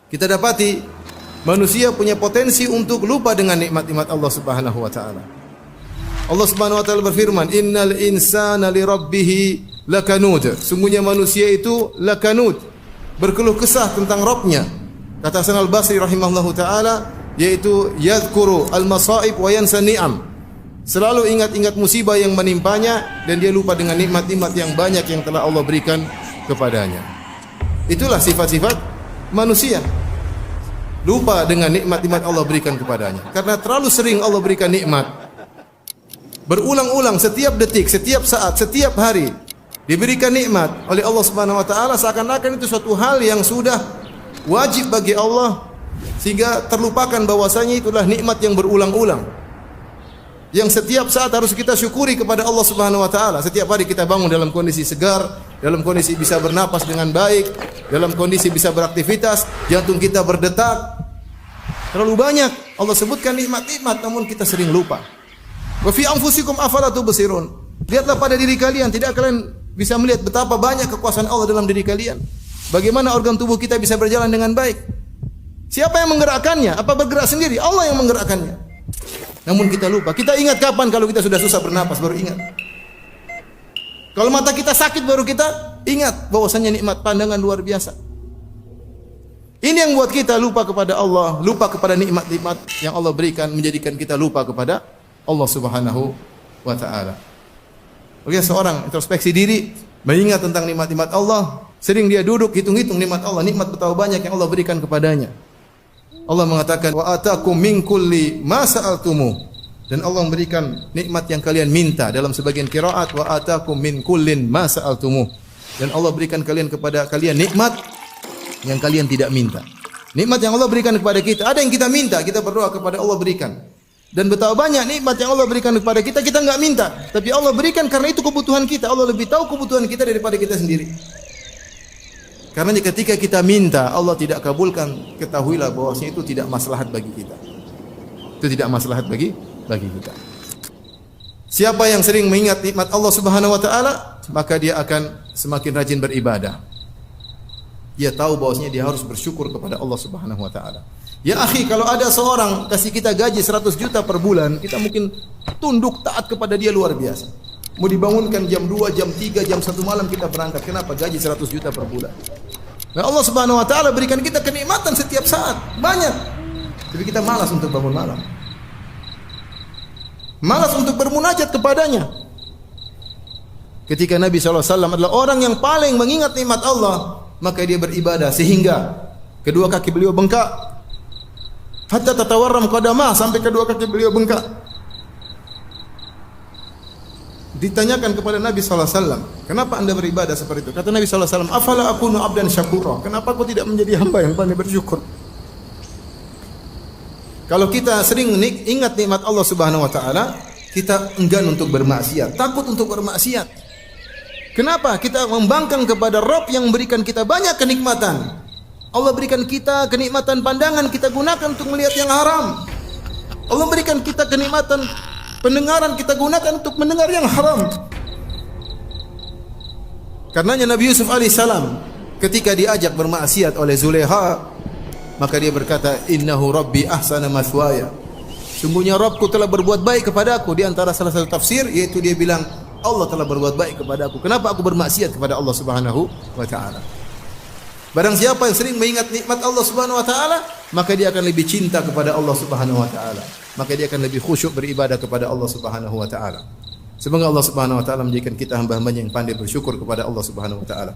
Kita dapati manusia punya potensi untuk lupa dengan nikmat-nikmat Allah Subhanahu wa taala. Allah Subhanahu wa taala berfirman, "Innal insana li rabbih lakanud." Sungguhnya manusia itu lakanud, berkeluh kesah tentang Rabbnya. Kata Hasan al-Basri rahimahullahu taala, yaitu yadhkuru al-masaib wa yansa ni'am. Selalu ingat-ingat musibah yang menimpanya dan dia lupa dengan nikmat-nikmat yang banyak yang telah Allah berikan kepadanya. Itulah sifat-sifat manusia. Lupa dengan nikmat-nikmat Allah berikan kepadanya. Karena terlalu sering Allah berikan nikmat. Berulang-ulang setiap detik, setiap saat, setiap hari diberikan nikmat oleh Allah Subhanahu wa taala, seakan-akan itu suatu hal yang sudah wajib bagi Allah, sehingga terlupakan bahwasanya itulah nikmat yang berulang-ulang. Yang setiap saat harus kita syukuri kepada Allah Subhanahu wa taala. Setiap hari kita bangun dalam kondisi segar, dalam kondisi bisa bernapas dengan baik, dalam kondisi bisa beraktivitas, jantung kita berdetak. Terlalu banyak Allah sebutkan nikmat-nikmat, namun kita sering lupa. Wa fi anfusikum afala tubsirun. Lihatlah pada diri kalian, tidak kalian bisa melihat betapa banyak kekuasaan Allah dalam diri kalian? Bagaimana organ tubuh kita bisa berjalan dengan baik? Siapa yang menggerakkannya? Apa bergerak sendiri? Allah yang menggerakkannya. Namun kita lupa. Kita ingat kapan kalau kita sudah susah bernapas baru ingat. Kalau mata kita sakit baru kita ingat bahwasanya nikmat pandangan luar biasa. Ini yang buat kita lupa kepada Allah, lupa kepada nikmat-nikmat yang Allah berikan, menjadikan kita lupa kepada Allah Subhanahu wa taala. Oke, seorang introspeksi diri, mengingat tentang nikmat-nikmat Allah, sering dia duduk hitung-hitung nikmat Allah, nikmat betapa banyak yang Allah berikan kepadanya. Allah mengatakan, wa atakum min kulli ma sa'altumu, dan Allah memberikan nikmat yang kalian minta. Dalam sebagian qiraat, wa atakum min kullin ma sa'altumu, dan Allah berikan kepada kalian nikmat yang kalian tidak minta. Nikmat yang Allah berikan kepada kita, ada yang kita minta, kita berdoa kepada Allah berikan. Dan betapa banyak nikmat yang Allah berikan kepada kita, kita enggak minta, tapi Allah berikan karena itu kebutuhan kita. Allah lebih tahu kebutuhan kita daripada kita sendiri. Karena ketika kita minta, Allah tidak kabulkan, ketahuilah bahwasanya itu tidak maslahat bagi kita. Itu tidak maslahat bagi kita. Siapa yang sering mengingat nikmat Allah Subhanahu wa taala, maka dia akan semakin rajin beribadah. Dia tahu bahwasanya dia harus bersyukur kepada Allah Subhanahu wa taala. Ya akhi, kalau ada seorang kasih kita gaji 100 juta per bulan, kita mungkin tunduk taat kepada dia luar biasa. Mau dibangunkan jam 2, jam 3, jam 1 malam kita berangkat. Kenapa? Gaji 100 juta per bulan. Nah, Allah Subhanahu wa taala berikan kita kenikmatan setiap saat, banyak. Tapi kita malas untuk bangun malam. Malas untuk bermunajat kepadanya. Ketika Nabi SAW adalah orang yang paling mengingat nikmat Allah, maka dia beribadah sehingga kedua kaki beliau bengkak. Hatta tatawarram qadamah, sampai kedua kaki beliau bengkak. Ditanyakan kepada Nabi SAW, kenapa anda beribadah seperti itu? Kata Nabi SAW, afala akunu abdan syakura, kenapa aku tidak menjadi hamba yang pandai bersyukur? Kalau kita sering ingat nikmat Allah Subhanahu wa taala, kita enggan untuk bermaksiat, takut untuk bermaksiat. Kenapa? Kita membangkang kepada Rabb yang memberikan kita banyak kenikmatan. Allah berikan kita kenikmatan pandangan, kita gunakan untuk melihat yang haram. Allah berikan kita kenikmatan pendengaran, kita gunakan untuk mendengar yang haram. Karenanya Nabi Yusuf alaihissalam ketika diajak bermaksiat oleh Zulaiha, maka dia berkata, innahu rabbi ahsana mathwaya, sungguhnya Rabbku telah berbuat baik kepada aku. Di antara salah satu tafsir yaitu dia bilang, Allah telah berbuat baik kepada aku, kenapa aku bermaksiat kepada Allah Subhanahu wa taala? Barang siapa yang sering mengingat nikmat Allah Subhanahu wa taala, maka dia akan lebih cinta kepada Allah Subhanahu wa taala. Maka dia akan lebih khusyuk beribadah kepada Allah Subhanahu wa taala. Semoga Allah Subhanahu wa taala menjadikan kita hamba-hambanya yang pandai bersyukur kepada Allah Subhanahu wa taala.